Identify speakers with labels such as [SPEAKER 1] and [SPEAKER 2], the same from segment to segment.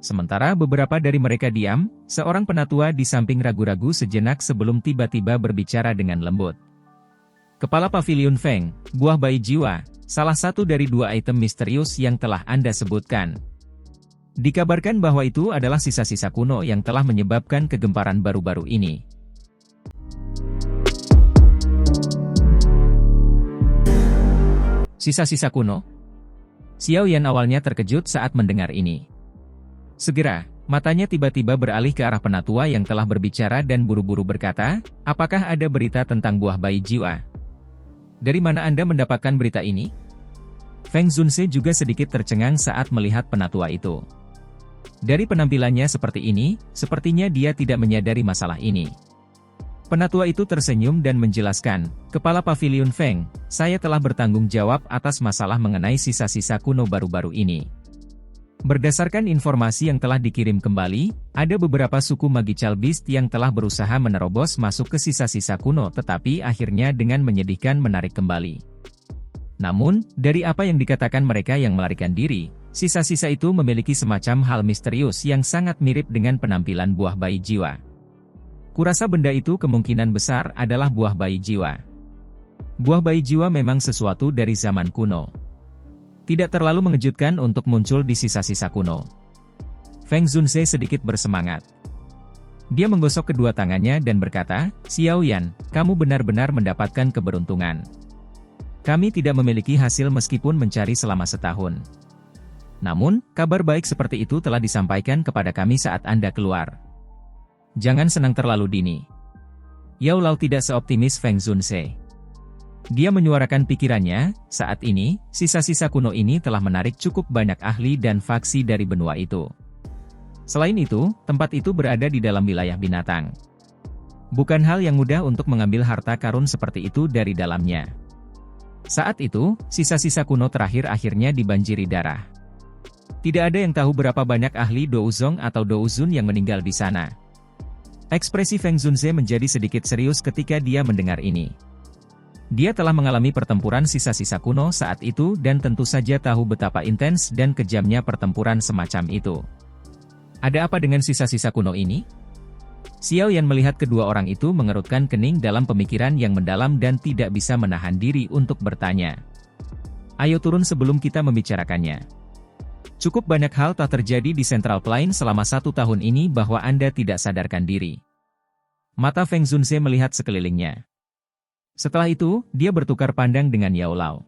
[SPEAKER 1] Sementara beberapa dari mereka diam, seorang penatua di samping ragu-ragu sejenak sebelum tiba-tiba berbicara dengan lembut. Kepala Paviliun Feng, buah bayi jiwa, salah satu dari 2 item misterius yang telah Anda sebutkan. Dikabarkan bahwa itu adalah sisa-sisa kuno yang telah menyebabkan kegemparan baru-baru ini. Sisa-sisa kuno? Xiao Yan awalnya terkejut saat mendengar ini. Segera, matanya tiba-tiba beralih ke arah penatua yang telah berbicara dan buru-buru berkata, apakah ada berita tentang buah bayi jiwa? Dari mana Anda mendapatkan berita ini? Feng Zunse juga sedikit tercengang saat melihat penatua itu. Dari penampilannya seperti ini, sepertinya dia tidak menyadari masalah ini. Penatua itu tersenyum dan menjelaskan, Kepala Paviliun Feng, saya telah bertanggung jawab atas masalah mengenai sisa-sisa kuno baru-baru ini. Berdasarkan informasi yang telah dikirim kembali, ada beberapa suku Magical Beast yang telah berusaha menerobos masuk ke sisa-sisa kuno tetapi akhirnya dengan menyedihkan menarik kembali. Namun, dari apa yang dikatakan mereka yang melarikan diri, sisa-sisa itu memiliki semacam hal misterius yang sangat mirip dengan penampilan buah bayi jiwa. Kurasa benda itu kemungkinan besar adalah buah bayi jiwa. Buah bayi jiwa memang sesuatu dari zaman kuno. Tidak terlalu mengejutkan untuk muncul di sisa-sisa kuno. Feng Zunse sedikit bersemangat. Dia menggosok kedua tangannya dan berkata, Xiao Yan, kamu benar-benar mendapatkan keberuntungan. Kami tidak memiliki hasil meskipun mencari selama setahun. Namun, kabar baik seperti itu telah disampaikan kepada kami saat Anda keluar. Jangan senang terlalu dini. Yao Lao tidak seoptimis Feng Zunse. Dia menyuarakan pikirannya, saat ini, sisa-sisa kuno ini telah menarik cukup banyak ahli dan faksi dari benua itu. Selain itu, tempat itu berada di dalam wilayah binatang. Bukan hal yang mudah untuk mengambil harta karun seperti itu dari dalamnya. Saat itu, sisa-sisa kuno terakhir akhirnya dibanjiri darah. Tidak ada yang tahu berapa banyak ahli Douzong atau Douzun yang meninggal di sana. Ekspresi Feng Zunse menjadi sedikit serius ketika dia mendengar ini. Dia telah mengalami pertempuran sisa-sisa kuno saat itu dan tentu saja tahu betapa intens dan kejamnya pertempuran semacam itu. Ada apa dengan sisa-sisa kuno ini? Xiao Yan melihat kedua orang itu mengerutkan kening dalam pemikiran yang mendalam dan tidak bisa menahan diri untuk bertanya. Ayo turun sebelum kita membicarakannya. Cukup banyak hal telah terjadi di Central Plain selama 1 tahun ini bahwa Anda tidak sadarkan diri. Mata Feng Zunse melihat sekelilingnya. Setelah itu, dia bertukar pandang dengan Yao Lao.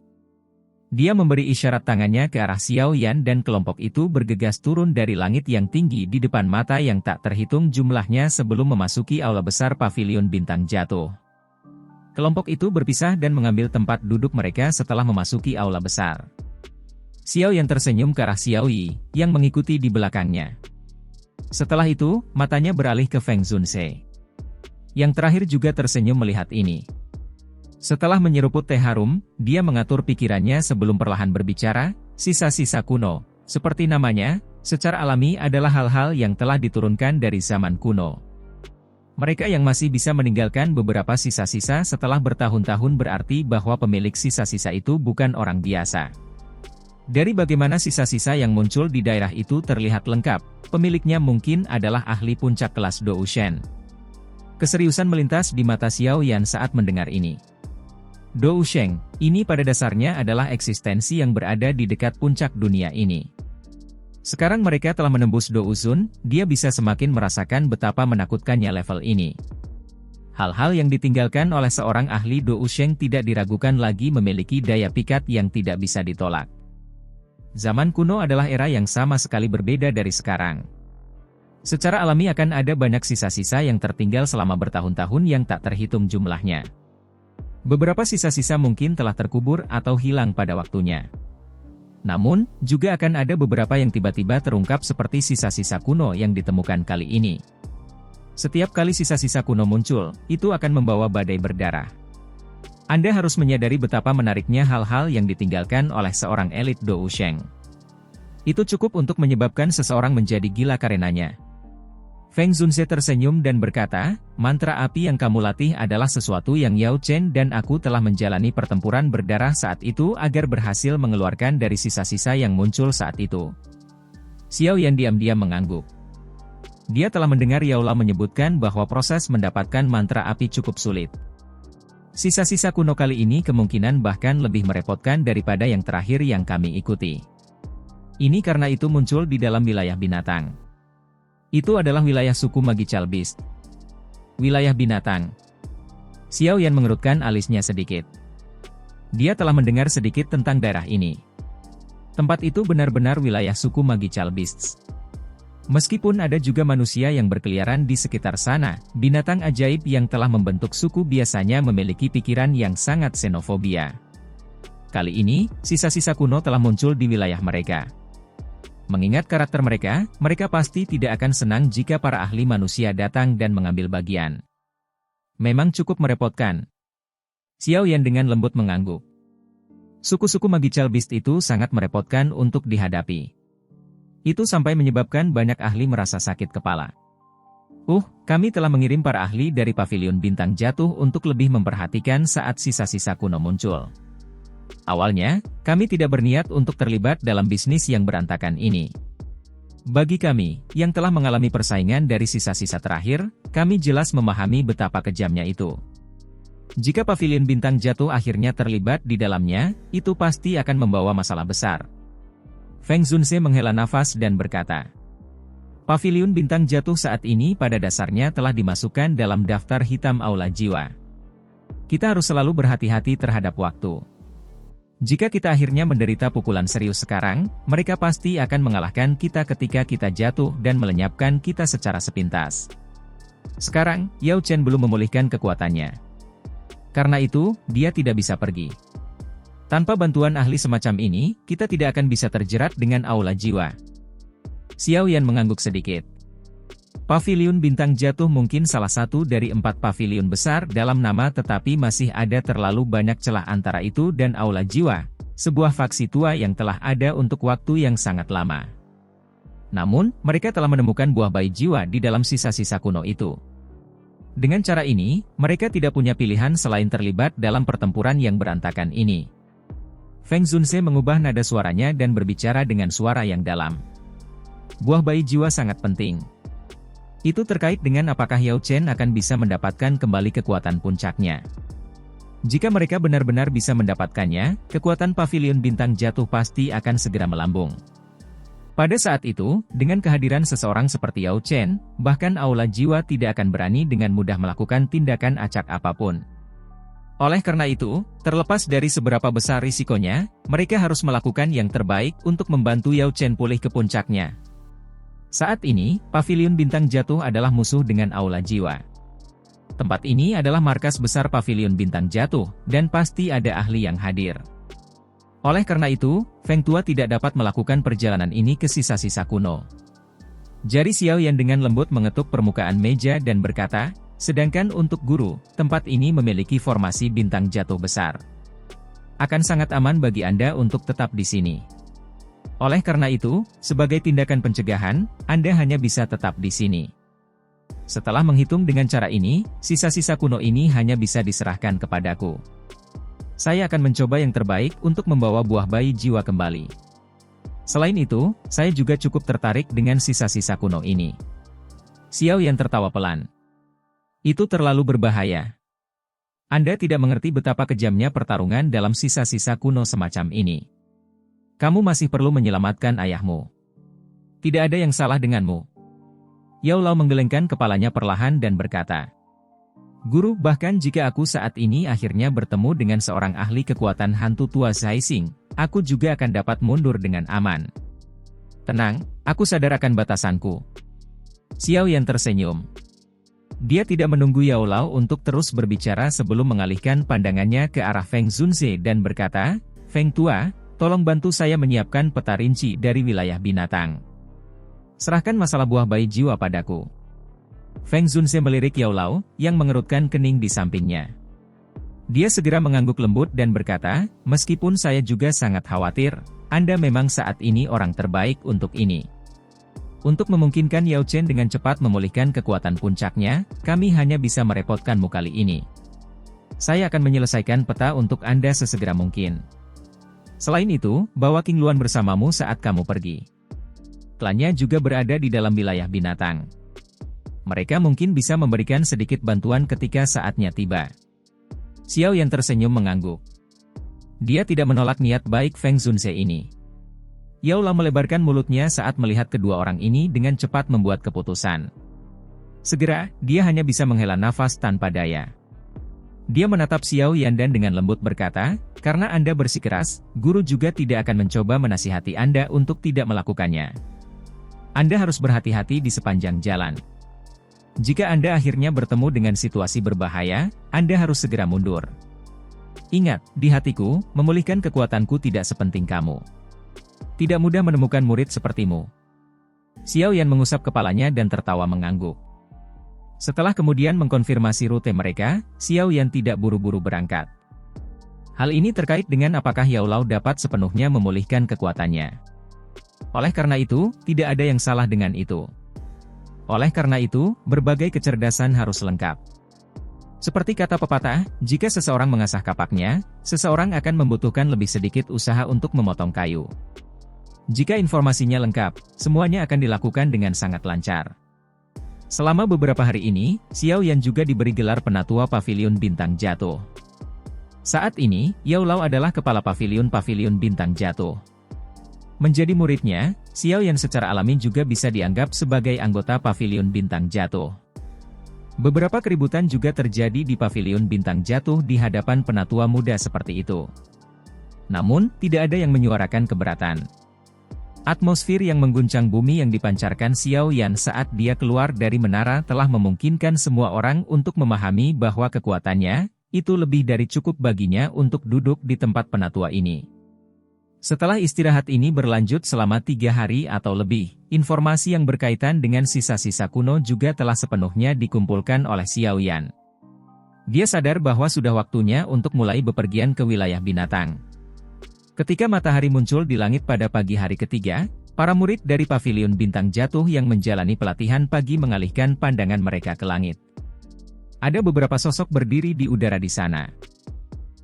[SPEAKER 1] Dia memberi isyarat tangannya ke arah Xiao Yan dan kelompok itu bergegas turun dari langit yang tinggi di depan mata yang tak terhitung jumlahnya sebelum memasuki aula besar Paviliun Bintang Jatuh. Kelompok itu berpisah dan mengambil tempat duduk mereka setelah memasuki aula besar. Xiao Yan tersenyum ke arah Xiao Yi, yang mengikuti di belakangnya. Setelah itu, matanya beralih ke Feng Zunse. Yang terakhir juga tersenyum melihat ini. Setelah menyeruput teh harum, dia mengatur pikirannya sebelum perlahan berbicara, sisa-sisa kuno, seperti namanya, secara alami adalah hal-hal yang telah diturunkan dari zaman kuno. Mereka yang masih bisa meninggalkan beberapa sisa-sisa setelah bertahun-tahun berarti bahwa pemilik sisa-sisa itu bukan orang biasa. Dari bagaimana sisa-sisa yang muncul di daerah itu terlihat lengkap, pemiliknya mungkin adalah ahli puncak kelas Dou Shen. Keseriusan melintas di mata Xiao Yan saat mendengar ini. Dou Sheng, ini pada dasarnya adalah eksistensi yang berada di dekat puncak dunia ini. Sekarang mereka telah menembus Douzun, dia bisa semakin merasakan betapa menakutkannya level ini. Hal-hal yang ditinggalkan oleh seorang ahli Dou Sheng tidak diragukan lagi memiliki daya pikat yang tidak bisa ditolak. Zaman kuno adalah era yang sama sekali berbeda dari sekarang. Secara alami akan ada banyak sisa-sisa yang tertinggal selama bertahun-tahun yang tak terhitung jumlahnya. Beberapa sisa-sisa mungkin telah terkubur atau hilang pada waktunya. Namun, juga akan ada beberapa yang tiba-tiba terungkap seperti sisa-sisa kuno yang ditemukan kali ini. Setiap kali sisa-sisa kuno muncul, itu akan membawa badai berdarah. Anda harus menyadari betapa menariknya hal-hal yang ditinggalkan oleh seorang elit Dou Sheng. Itu cukup untuk menyebabkan seseorang menjadi gila karenanya. Feng Zunse tersenyum dan berkata, mantra api yang kamu latih adalah sesuatu yang Yao Chen dan aku telah menjalani pertempuran berdarah saat itu agar berhasil mengeluarkan dari sisa-sisa yang muncul saat itu. Xiao Yan diam-diam mengangguk. Dia telah mendengar Yao Lao menyebutkan bahwa proses mendapatkan mantra api cukup sulit. Sisa-sisa kuno kali ini kemungkinan bahkan lebih merepotkan daripada yang terakhir yang kami ikuti. Ini karena itu muncul di dalam wilayah binatang. Itu adalah wilayah suku Magical Beast. Wilayah binatang. Xiao Yan mengerutkan alisnya sedikit. Dia telah mendengar sedikit tentang daerah ini. Tempat itu benar-benar wilayah suku Magical Beasts. Meskipun ada juga manusia yang berkeliaran di sekitar sana, binatang ajaib yang telah membentuk suku biasanya memiliki pikiran yang sangat xenofobia. Kali ini, sisa-sisa kuno telah muncul di wilayah mereka. Mengingat karakter mereka, mereka pasti tidak akan senang jika para ahli manusia datang dan mengambil bagian. Memang cukup merepotkan. Xiao Yan dengan lembut mengangguk. Suku-suku Magical Beast itu sangat merepotkan untuk dihadapi. Itu sampai menyebabkan banyak ahli merasa sakit kepala. Kami telah mengirim para ahli dari Paviliun Bintang Jatuh untuk lebih memperhatikan saat sisa-sisa kuno muncul. Awalnya, kami tidak berniat untuk terlibat dalam bisnis yang berantakan ini. Bagi kami, yang telah mengalami persaingan dari sisa-sisa terakhir, kami jelas memahami betapa kejamnya itu. Jika Paviliun Bintang Jatuh akhirnya terlibat di dalamnya, itu pasti akan membawa masalah besar. Feng Zunze menghela nafas dan berkata, Paviliun Bintang Jatuh saat ini pada dasarnya telah dimasukkan dalam daftar hitam aula jiwa. Kita harus selalu berhati-hati terhadap waktu. Jika kita akhirnya menderita pukulan serius sekarang, mereka pasti akan mengalahkan kita ketika kita jatuh dan melenyapkan kita secara sepintas. Sekarang, Yao Chen belum memulihkan kekuatannya. Karena itu, dia tidak bisa pergi. Tanpa bantuan ahli semacam ini, kita tidak akan bisa terjerat dengan aula jiwa. Xiao Yan mengangguk sedikit. Paviliun Bintang Jatuh mungkin salah satu dari 4 paviliun besar dalam nama, tetapi masih ada terlalu banyak celah antara itu dan aula jiwa, sebuah faksi tua yang telah ada untuk waktu yang sangat lama. Namun, mereka telah menemukan buah bayi jiwa di dalam sisa-sisa kuno itu. Dengan cara ini, mereka tidak punya pilihan selain terlibat dalam pertempuran yang berantakan ini. Feng Zunze mengubah nada suaranya dan berbicara dengan suara yang dalam. Buah bayi jiwa sangat penting. Itu terkait dengan apakah Yao Chen akan bisa mendapatkan kembali kekuatan puncaknya. Jika mereka benar-benar bisa mendapatkannya, kekuatan Paviliun Bintang Jatuh pasti akan segera melambung. Pada saat itu, dengan kehadiran seseorang seperti Yao Chen, bahkan aula jiwa tidak akan berani dengan mudah melakukan tindakan acak apapun. Oleh karena itu, terlepas dari seberapa besar risikonya, mereka harus melakukan yang terbaik untuk membantu Yao Chen pulih ke puncaknya. Saat ini, Paviliun Bintang Jatuh adalah musuh dengan aula jiwa. Tempat ini adalah markas besar Paviliun Bintang Jatuh, dan pasti ada ahli yang hadir. Oleh karena itu, Feng Tua tidak dapat melakukan perjalanan ini ke sisa-sisa kuno. Jari Xiao Yan dengan lembut mengetuk permukaan meja dan berkata, sedangkan untuk guru, tempat ini memiliki formasi bintang jatuh besar. Akan sangat aman bagi Anda untuk tetap di sini. Oleh karena itu, sebagai tindakan pencegahan, Anda hanya bisa tetap di sini. Setelah menghitung dengan cara ini, sisa-sisa kuno ini hanya bisa diserahkan kepadaku. Saya akan mencoba yang terbaik untuk membawa buah bayi jiwa kembali. Selain itu, saya juga cukup tertarik dengan sisa-sisa kuno ini. Xiao Yan tertawa pelan. Itu terlalu berbahaya. Anda tidak mengerti betapa kejamnya pertarungan dalam sisa-sisa kuno semacam ini. Kamu masih perlu menyelamatkan ayahmu. Tidak ada yang salah denganmu. Yao Lao menggelengkan kepalanya perlahan dan berkata, Guru, bahkan jika aku saat ini akhirnya bertemu dengan seorang ahli kekuatan hantu tua Zaising, aku juga akan dapat mundur dengan aman. Tenang, aku sadar akan batasanku. Xiao Yan tersenyum. Dia tidak menunggu Yao Lao untuk terus berbicara sebelum mengalihkan pandangannya ke arah Feng Zunze dan berkata, Feng Tua, tolong bantu saya menyiapkan peta rinci dari wilayah binatang. Serahkan masalah buah bayi jiwa padaku. Feng Zunze melirik Yao Lao, yang mengerutkan kening di sampingnya. Dia segera mengangguk lembut dan berkata, meskipun saya juga sangat khawatir, Anda memang saat ini orang terbaik untuk ini. Untuk memungkinkan Yao Chen dengan cepat memulihkan kekuatan puncaknya, kami hanya bisa merepotkanmu kali ini. Saya akan menyelesaikan peta untuk Anda sesegera mungkin. Selain itu, bawa King Luan bersamamu saat kamu pergi. Klannya juga berada di dalam wilayah binatang. Mereka mungkin bisa memberikan sedikit bantuan ketika saatnya tiba. Xiao Yan tersenyum mengangguk. Dia tidak menolak niat baik Feng Zunze ini. Yao Lao melebarkan mulutnya saat melihat kedua orang ini dengan cepat membuat keputusan. Segera, dia hanya bisa menghela nafas tanpa daya. Dia menatap Xiao Yan dan dengan lembut berkata, "Karena Anda bersikeras, guru juga tidak akan mencoba menasihati Anda untuk tidak melakukannya. Anda harus berhati-hati di sepanjang jalan. Jika Anda akhirnya bertemu dengan situasi berbahaya, Anda harus segera mundur. Ingat, di hatiku, memulihkan kekuatanku tidak sepenting kamu. Tidak mudah menemukan murid sepertimu." Xiao Yan mengusap kepalanya dan tertawa mengangguk. Setelah kemudian mengkonfirmasi rute mereka, Xiao Yan tidak buru-buru berangkat. Hal ini terkait dengan apakah Yao Lao dapat sepenuhnya memulihkan kekuatannya. Oleh karena itu, tidak ada yang salah dengan itu. Oleh karena itu, berbagai kecerdasan harus lengkap. Seperti kata pepatah, jika seseorang mengasah kapaknya, seseorang akan membutuhkan lebih sedikit usaha untuk memotong kayu. Jika informasinya lengkap, semuanya akan dilakukan dengan sangat lancar. Selama beberapa hari ini, Xiao Yan juga diberi gelar Penatua Paviliun Bintang Jatuh. Saat ini, Yao Lao adalah kepala Paviliun Bintang Jatuh. Menjadi muridnya, Xiao Yan secara alami juga bisa dianggap sebagai anggota Paviliun Bintang Jatuh. Beberapa keributan juga terjadi di Paviliun Bintang Jatuh di hadapan penatua muda seperti itu. Namun, tidak ada yang menyuarakan keberatan. Atmosfer yang mengguncang bumi yang dipancarkan Xiao Yan saat dia keluar dari menara telah memungkinkan semua orang untuk memahami bahwa kekuatannya, itu lebih dari cukup baginya untuk duduk di tempat penatua ini. Setelah istirahat ini berlanjut selama 3 hari atau lebih, informasi yang berkaitan dengan sisa-sisa kuno juga telah sepenuhnya dikumpulkan oleh Xiao Yan. Dia sadar bahwa sudah waktunya untuk mulai bepergian ke wilayah binatang. Ketika matahari muncul di langit pada pagi hari ketiga, para murid dari Paviliun Bintang Jatuh yang menjalani pelatihan pagi mengalihkan pandangan mereka ke langit. Ada beberapa sosok berdiri di udara di sana.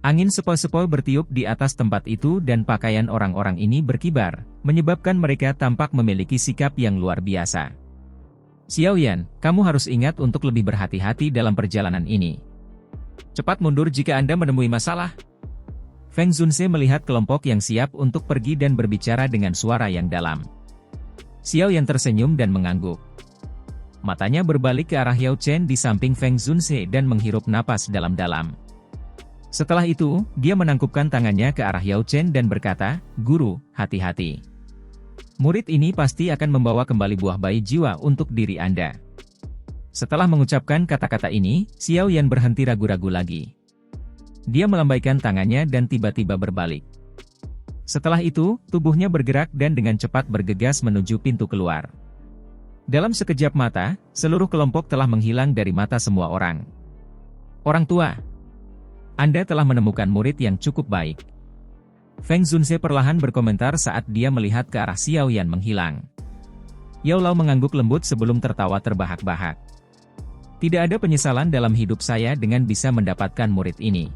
[SPEAKER 1] Angin sepoi-sepoi bertiup di atas tempat itu dan pakaian orang-orang ini berkibar, menyebabkan mereka tampak memiliki sikap yang luar biasa. Xiao Yan, kamu harus ingat untuk lebih berhati-hati dalam perjalanan ini. Cepat mundur jika Anda menemui masalah. Feng Zunze melihat kelompok yang siap untuk pergi dan berbicara dengan suara yang dalam. Xiao Yan tersenyum dan mengangguk. Matanya berbalik ke arah Yao Chen di samping Feng Zunze dan menghirup napas dalam-dalam. Setelah itu, dia menangkupkan tangannya ke arah Yao Chen dan berkata, "Guru, hati-hati. Murid ini pasti akan membawa kembali buah bayi jiwa untuk diri Anda." Setelah mengucapkan kata-kata ini, Xiao Yan berhenti ragu-ragu lagi. Dia melambaikan tangannya dan tiba-tiba berbalik. Setelah itu, tubuhnya bergerak dan dengan cepat bergegas menuju pintu keluar. Dalam sekejap mata, seluruh kelompok telah menghilang dari mata semua orang. "Orang tua, Anda telah menemukan murid yang cukup baik." Feng Zunze perlahan berkomentar saat dia melihat ke arah Xiao Yan menghilang. Yao Lao mengangguk lembut sebelum tertawa terbahak-bahak. "Tidak ada penyesalan dalam hidup saya dengan bisa mendapatkan murid ini.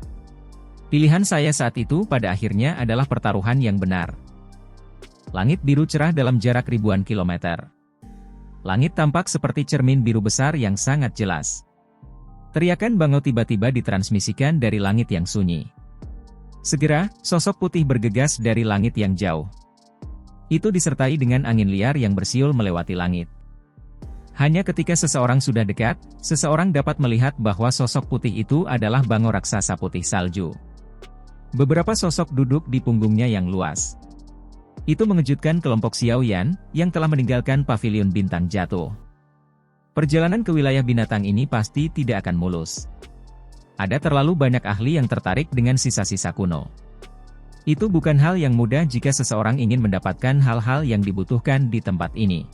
[SPEAKER 1] Pilihan saya saat itu pada akhirnya adalah pertaruhan yang benar." Langit biru cerah dalam jarak ribuan kilometer. Langit tampak seperti cermin biru besar yang sangat jelas. Teriakan bangau tiba-tiba ditransmisikan dari langit yang sunyi. Segera, sosok putih bergegas dari langit yang jauh. Itu disertai dengan angin liar yang bersiul melewati langit. Hanya ketika seseorang sudah dekat, seseorang dapat melihat bahwa sosok putih itu adalah bangau raksasa putih salju. Beberapa sosok duduk di punggungnya yang luas. Itu mengejutkan kelompok Xiao Yan, yang telah meninggalkan Paviliun Bintang Jatuh. Perjalanan ke wilayah binatang ini pasti tidak akan mulus. Ada terlalu banyak ahli yang tertarik dengan sisa-sisa kuno. Itu bukan hal yang mudah jika seseorang ingin mendapatkan hal-hal yang dibutuhkan di tempat ini.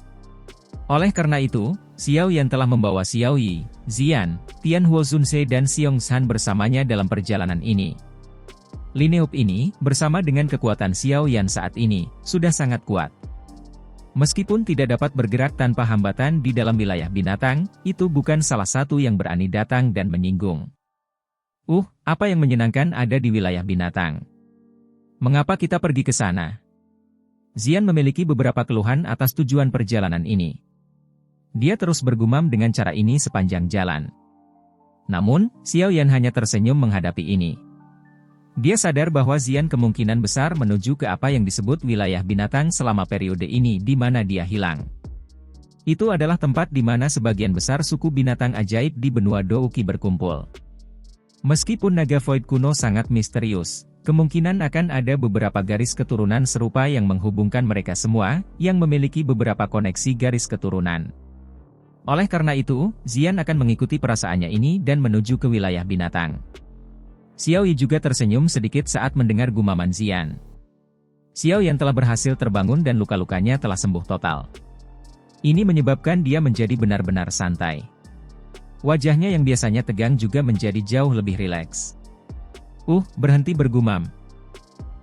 [SPEAKER 1] Oleh karena itu, Xiao Yan telah membawa Xiao Yi, Zian, Tian Huo Zunze dan Xiong Shan bersamanya dalam perjalanan ini. Lineup ini, bersama dengan kekuatan Xiao Yan saat ini, sudah sangat kuat. Meskipun tidak dapat bergerak tanpa hambatan di dalam wilayah binatang, itu bukan salah satu yang berani datang dan menyinggung. Apa yang menyenangkan ada di wilayah binatang? Mengapa kita pergi ke sana? Xian memiliki beberapa keluhan atas tujuan perjalanan ini. Dia terus bergumam dengan cara ini sepanjang jalan. Namun, Xiaoyan hanya tersenyum menghadapi ini. Dia sadar bahwa Xian kemungkinan besar menuju ke apa yang disebut wilayah binatang selama periode ini di mana dia hilang. Itu adalah tempat di mana sebagian besar suku binatang ajaib di benua Douqi berkumpul. Meskipun naga void kuno sangat misterius, kemungkinan akan ada beberapa garis keturunan serupa yang menghubungkan mereka semua, yang memiliki beberapa koneksi garis keturunan. Oleh karena itu, Xian akan mengikuti perasaannya ini dan menuju ke wilayah binatang. Xiao Yi juga tersenyum sedikit saat mendengar gumaman Xian. Xiaoyan telah berhasil terbangun dan luka-lukanya telah sembuh total. Ini menyebabkan dia menjadi benar-benar santai. Wajahnya yang biasanya tegang juga menjadi jauh lebih rileks. Berhenti bergumam.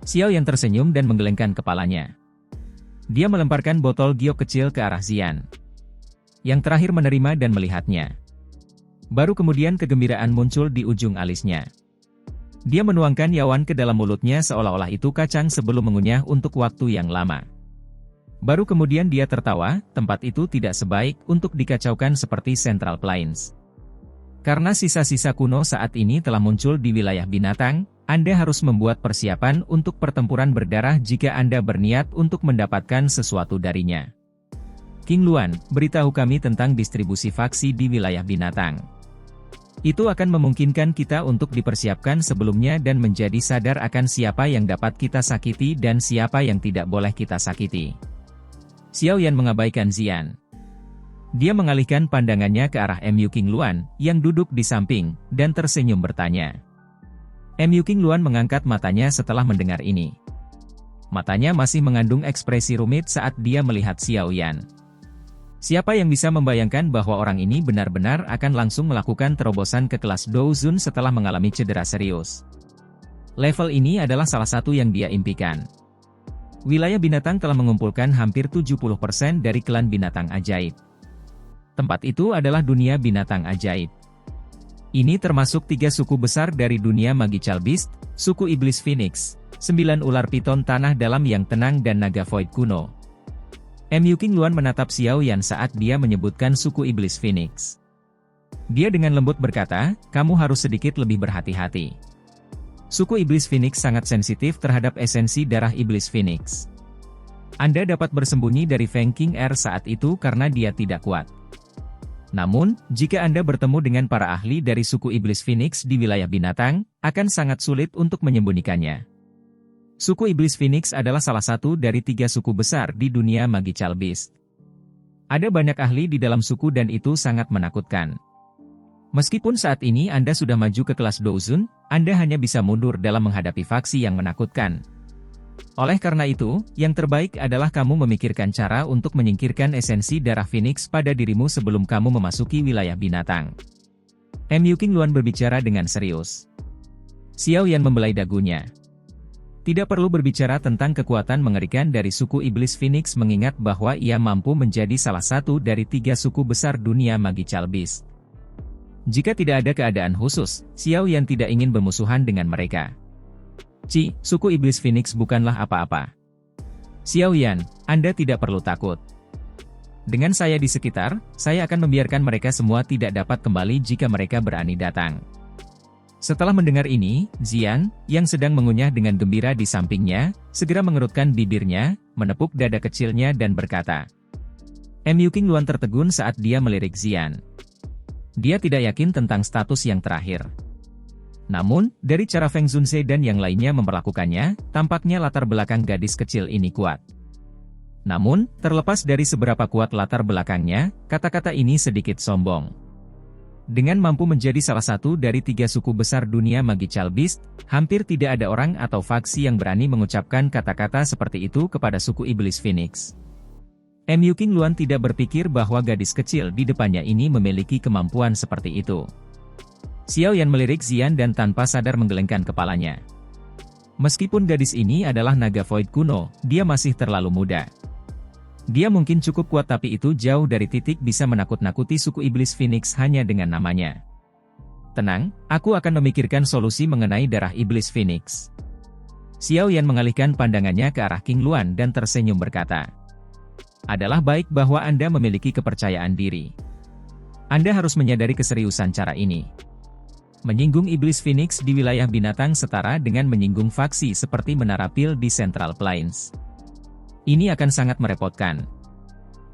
[SPEAKER 1] Xiaoyan tersenyum dan menggelengkan kepalanya. Dia melemparkan botol giok kecil ke arah Xian. Yang terakhir menerima dan melihatnya. Baru kemudian kegembiraan muncul di ujung alisnya. Dia menuangkan yawan ke dalam mulutnya seolah-olah itu kacang sebelum mengunyah untuk waktu yang lama. Baru kemudian dia tertawa, tempat itu tidak sebaik untuk dikacaukan seperti Central Plains. Karena sisa-sisa kuno saat ini telah muncul di wilayah binatang, Anda harus membuat persiapan untuk pertempuran berdarah jika Anda berniat untuk mendapatkan sesuatu darinya. King Luan, beritahu kami tentang distribusi faksi di wilayah binatang. Itu akan memungkinkan kita untuk dipersiapkan sebelumnya dan menjadi sadar akan siapa yang dapat kita sakiti dan siapa yang tidak boleh kita sakiti. Xiaoyan mengabaikan Xian. Dia mengalihkan pandangannya ke arah Mu King Luan, yang duduk di samping, dan tersenyum bertanya. Mu King Luan mengangkat matanya setelah mendengar ini. Matanya masih mengandung ekspresi rumit saat dia melihat Xiaoyan. Siapa yang bisa membayangkan bahwa orang ini benar-benar akan langsung melakukan terobosan ke kelas Douzun setelah mengalami cedera serius. Level ini adalah salah satu yang dia impikan. Wilayah binatang telah mengumpulkan hampir 70% dari klan binatang ajaib. Tempat itu adalah dunia binatang ajaib. Ini termasuk 3 suku besar dari dunia Magical Beast, suku Iblis Phoenix, 9 ular piton tanah dalam yang tenang dan naga void kuno. Mu King Luan menatap Xiaoyan saat dia menyebutkan suku Iblis Phoenix. Dia dengan lembut berkata, kamu harus sedikit lebih berhati-hati. Suku Iblis Phoenix sangat sensitif terhadap esensi darah Iblis Phoenix. Anda dapat bersembunyi dari Feng King Er saat itu karena dia tidak kuat. Namun, jika Anda bertemu dengan para ahli dari suku Iblis Phoenix di wilayah binatang, akan sangat sulit untuk menyembunyikannya. Suku Iblis Phoenix adalah salah satu dari 3 suku besar di dunia Magical Beast. Ada banyak ahli di dalam suku dan itu sangat menakutkan. Meskipun saat ini Anda sudah maju ke kelas Douzun, Anda hanya bisa mundur dalam menghadapi faksi yang menakutkan. Oleh karena itu, yang terbaik adalah kamu memikirkan cara untuk menyingkirkan esensi darah Phoenix pada dirimu sebelum kamu memasuki wilayah binatang. Mu King Luan berbicara dengan serius. Xiaoyan membelai dagunya. Tidak perlu berbicara tentang kekuatan mengerikan dari suku Iblis Phoenix mengingat bahwa ia mampu menjadi salah satu dari 3 suku besar dunia Magical Beast. Jika tidak ada keadaan khusus, Xiaoyan tidak ingin bermusuhan dengan mereka. Suku Iblis Phoenix bukanlah apa-apa. Xiaoyan, Anda tidak perlu takut. Dengan saya di sekitar, saya akan membiarkan mereka semua tidak dapat kembali jika mereka berani datang. Setelah mendengar ini, Xian, yang sedang mengunyah dengan gembira di sampingnya, segera mengerutkan bibirnya, menepuk dada kecilnya dan berkata. Mu King Luan tertegun saat dia melirik Xian. Dia tidak yakin tentang status yang terakhir. Namun, dari cara Feng Zunze dan yang lainnya memperlakukannya, tampaknya latar belakang gadis kecil ini kuat. Namun, terlepas dari seberapa kuat latar belakangnya, kata-kata ini sedikit sombong. Dengan mampu menjadi salah satu dari 3 suku besar dunia Magical Beast, hampir tidak ada orang atau faksi yang berani mengucapkan kata-kata seperti itu kepada suku Iblis Phoenix. Mu King Luan tidak berpikir bahwa gadis kecil di depannya ini memiliki kemampuan seperti itu. Xiaoyan melirik Xian dan tanpa sadar menggelengkan kepalanya. Meskipun gadis ini adalah naga void kuno, dia masih terlalu muda. Dia mungkin cukup kuat tapi itu jauh dari titik bisa menakut-nakuti suku Iblis Phoenix hanya dengan namanya. Tenang, aku akan memikirkan solusi mengenai darah Iblis Phoenix. Xiao Yan mengalihkan pandangannya ke arah King Luan dan tersenyum berkata, "Adalah baik bahwa Anda memiliki kepercayaan diri. Anda harus menyadari keseriusan cara ini. Menyinggung iblis Phoenix di wilayah binatang setara dengan menyinggung faksi seperti Menara Pil di Central Plains. Ini akan sangat merepotkan."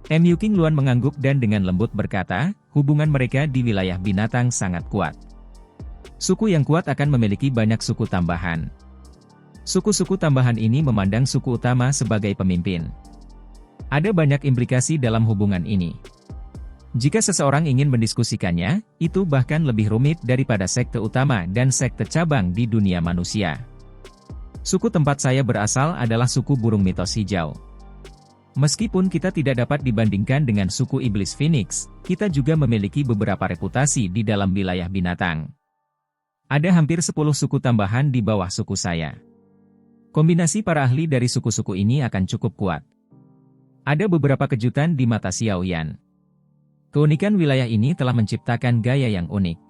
[SPEAKER 1] Mu King Luan mengangguk dan dengan lembut berkata, hubungan mereka di wilayah binatang sangat kuat. Suku yang kuat akan memiliki banyak suku tambahan. Suku-suku tambahan ini memandang suku utama sebagai pemimpin. Ada banyak implikasi dalam hubungan ini. Jika seseorang ingin mendiskusikannya, itu bahkan lebih rumit daripada sekte utama dan sekte cabang di dunia manusia. Suku tempat saya berasal adalah suku burung mitos hijau. Meskipun kita tidak dapat dibandingkan dengan suku iblis Phoenix, kita juga memiliki beberapa reputasi di dalam wilayah binatang. Ada hampir 10 suku tambahan di bawah suku saya. Kombinasi para ahli dari suku-suku ini akan cukup kuat. Ada beberapa kejutan di mata Xiao Yan. Keunikan wilayah ini telah menciptakan gaya yang unik.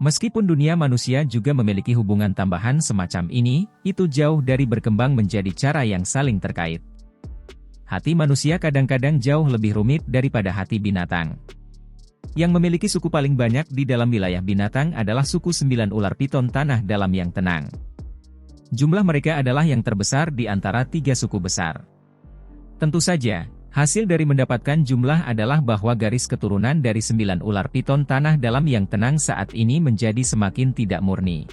[SPEAKER 1] Meskipun dunia manusia juga memiliki hubungan tambahan semacam ini, itu jauh dari berkembang menjadi cara yang saling terkait. Hati manusia kadang-kadang jauh lebih rumit daripada hati binatang. Yang memiliki suku paling banyak di dalam wilayah binatang adalah suku 9 ular piton tanah dalam yang tenang. Jumlah mereka adalah yang terbesar di antara 3 suku besar. Tentu saja, hasil dari mendapatkan jumlah adalah bahwa garis keturunan dari 9 ular piton tanah dalam yang tenang saat ini menjadi semakin tidak murni.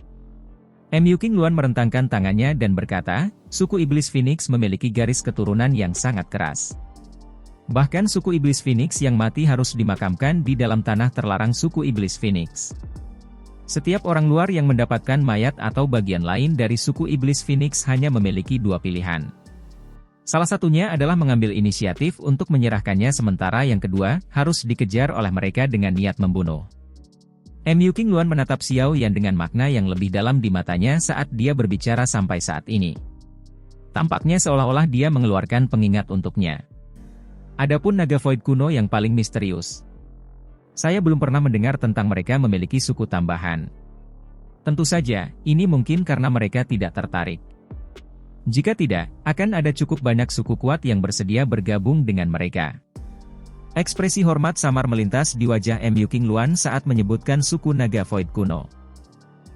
[SPEAKER 1] Mu King Luan merentangkan tangannya dan berkata, suku iblis Phoenix memiliki garis keturunan yang sangat keras. Bahkan suku iblis Phoenix yang mati harus dimakamkan di dalam tanah terlarang suku iblis Phoenix. Setiap orang luar yang mendapatkan mayat atau bagian lain dari suku iblis Phoenix hanya memiliki 2 pilihan. Salah satunya adalah mengambil inisiatif untuk menyerahkannya sementara yang kedua harus dikejar oleh mereka dengan niat membunuh. Mu King Luan menatap Xiao Yan dengan makna yang lebih dalam di matanya saat dia berbicara sampai saat ini. Tampaknya seolah-olah dia mengeluarkan pengingat untuknya. Adapun naga void kuno yang paling misterius. Saya belum pernah mendengar tentang mereka memiliki suku tambahan. Tentu saja, ini mungkin karena mereka tidak tertarik. Jika tidak, akan ada cukup banyak suku kuat yang bersedia bergabung dengan mereka. Ekspresi hormat samar melintas di wajah Mu King Luan saat menyebutkan suku naga void kuno.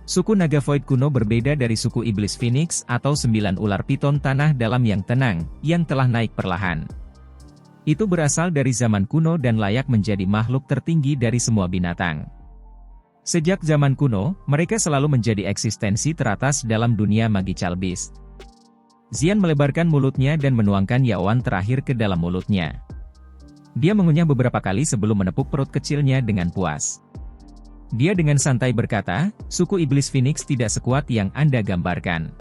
[SPEAKER 1] Suku naga void kuno berbeda dari suku iblis Phoenix atau 9 ular piton tanah dalam yang tenang, yang telah naik perlahan. Itu berasal dari zaman kuno dan layak menjadi makhluk tertinggi dari semua binatang. Sejak zaman kuno, mereka selalu menjadi eksistensi teratas dalam dunia Magical Beast. Xian melebarkan mulutnya dan menuangkan yaoan terakhir ke dalam mulutnya. Dia mengunyah beberapa kali sebelum menepuk perut kecilnya dengan puas. Dia dengan santai berkata, suku iblis Phoenix tidak sekuat yang Anda gambarkan.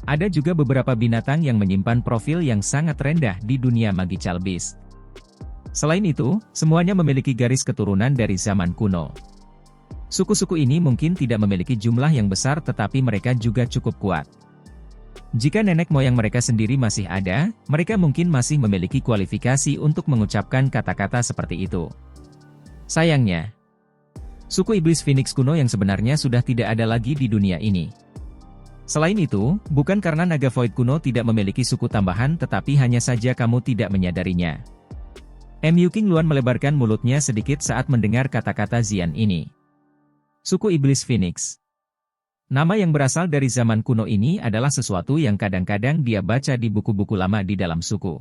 [SPEAKER 1] Ada juga beberapa binatang yang menyimpan profil yang sangat rendah di dunia Magical Beast. Selain itu, semuanya memiliki garis keturunan dari zaman kuno. Suku-suku ini mungkin tidak memiliki jumlah yang besar tetapi mereka juga cukup kuat. Jika nenek moyang mereka sendiri masih ada, mereka mungkin masih memiliki kualifikasi untuk mengucapkan kata-kata seperti itu. Sayangnya, suku iblis Phoenix kuno yang sebenarnya sudah tidak ada lagi di dunia ini. Selain itu, bukan karena naga void kuno tidak memiliki suku tambahan tetapi hanya saja kamu tidak menyadarinya. Mu King Luan melebarkan mulutnya sedikit saat mendengar kata-kata Xian ini. Suku iblis Phoenix. Nama yang berasal dari zaman kuno ini adalah sesuatu yang kadang-kadang dia baca di buku-buku lama di dalam suku.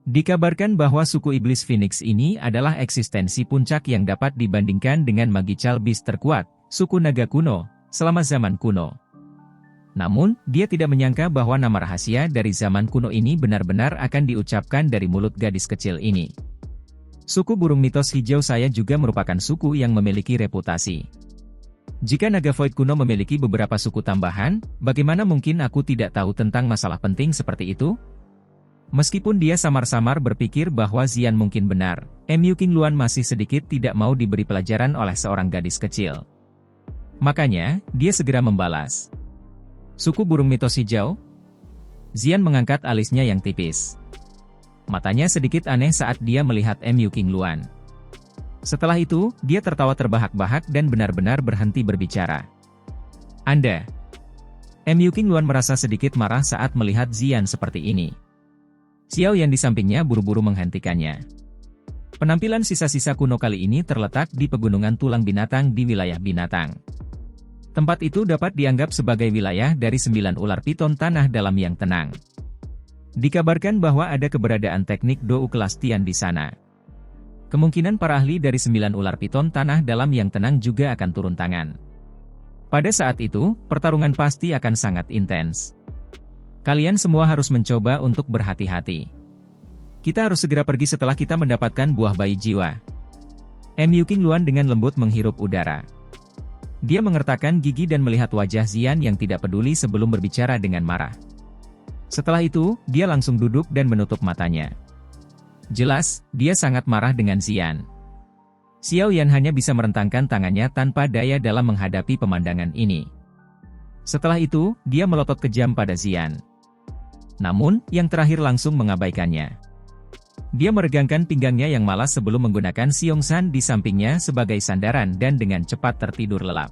[SPEAKER 1] Dikabarkan bahwa suku iblis Phoenix ini adalah eksistensi puncak yang dapat dibandingkan dengan Magical Beast terkuat, suku naga kuno, selama zaman kuno. Namun, dia tidak menyangka bahwa nama rahasia dari zaman kuno ini benar-benar akan diucapkan dari mulut gadis kecil ini. Suku burung mitos hijau saya juga merupakan suku yang memiliki reputasi. Jika naga void kuno memiliki beberapa suku tambahan, bagaimana mungkin aku tidak tahu tentang masalah penting seperti itu? Meskipun dia samar-samar berpikir bahwa Xian mungkin benar, Mu King Luan masih sedikit tidak mau diberi pelajaran oleh seorang gadis kecil. Makanya, dia segera membalas. Suku burung mitos hijau? Xian mengangkat alisnya yang tipis. Matanya sedikit aneh saat dia melihat Mu King Luan. Setelah itu, dia tertawa terbahak-bahak dan benar-benar berhenti berbicara. Anda. Mu Qingluan merasa sedikit marah saat melihat Zian seperti ini. Xiao Yan di sampingnya buru-buru menghentikannya. Penampilan sisa-sisa kuno kali ini terletak di pegunungan tulang binatang di wilayah binatang. Tempat itu dapat dianggap sebagai wilayah dari 9 ular piton tanah dalam yang tenang. Dikabarkan bahwa ada keberadaan teknik Dou kelas Tian di sana. Kemungkinan para ahli dari 9 ular piton tanah dalam yang tenang juga akan turun tangan. Pada saat itu, pertarungan pasti akan sangat intens. Kalian semua harus mencoba untuk berhati-hati. Kita harus segera pergi setelah kita mendapatkan buah bayi jiwa. Mu Qingluan dengan lembut menghirup udara. Dia mengertakkan gigi dan melihat wajah Zian yang tidak peduli sebelum berbicara dengan marah. Setelah itu, dia langsung duduk dan menutup matanya. Jelas, dia sangat marah dengan Zian. Xiao Yan hanya bisa merentangkan tangannya tanpa daya dalam menghadapi pemandangan ini. Setelah itu, dia melotot kejam pada Zian. Namun, yang terakhir langsung mengabaikannya. Dia meregangkan pinggangnya yang malas sebelum menggunakan Xiongsan di sampingnya sebagai sandaran dan dengan cepat tertidur lelap.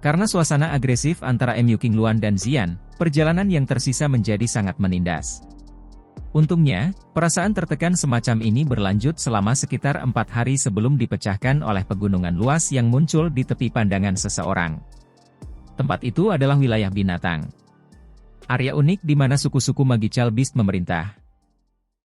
[SPEAKER 1] Karena suasana agresif antara Mu Qingluan dan Zian, perjalanan yang tersisa menjadi sangat menindas. Untungnya, perasaan tertekan semacam ini berlanjut selama sekitar 4 hari sebelum dipecahkan oleh pegunungan luas yang muncul di tepi pandangan seseorang. Tempat itu adalah wilayah binatang. Area unik di mana suku-suku Magical Beast memerintah.